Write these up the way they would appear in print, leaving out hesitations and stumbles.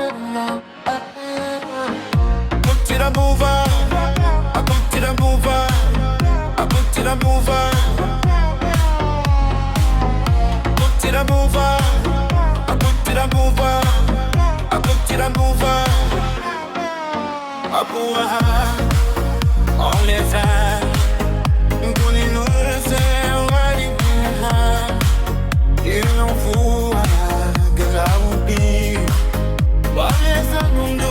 I move on. I come to the move on. I come to the move on. Come to the move on. I come to the move on. I come to the move on. I go on les temps. Kuni no se wali ha. You know who I be. Wale mundo,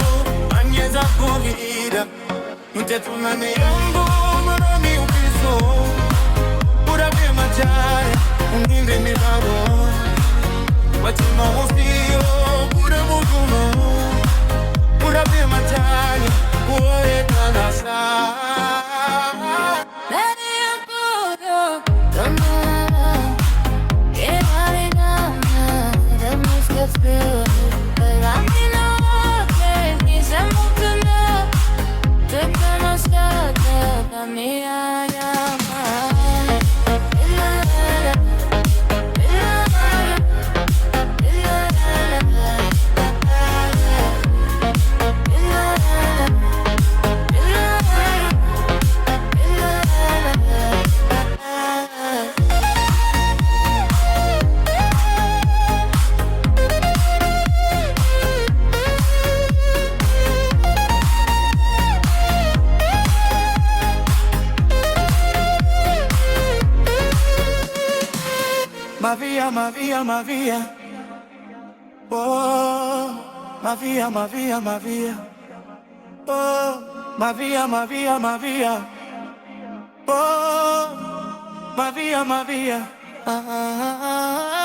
anyeza corrida. Mtetuna ne yango, marami upiso. Pura be machare, uninde mi babo. Watima ufio, pura muduno. Pura be machare, uore kanasa. Ma via, oh, ma via, ma via, ma via, oh, ma via, ma via, ma via, oh, ma via, ma via, ah, ah, ah, ah.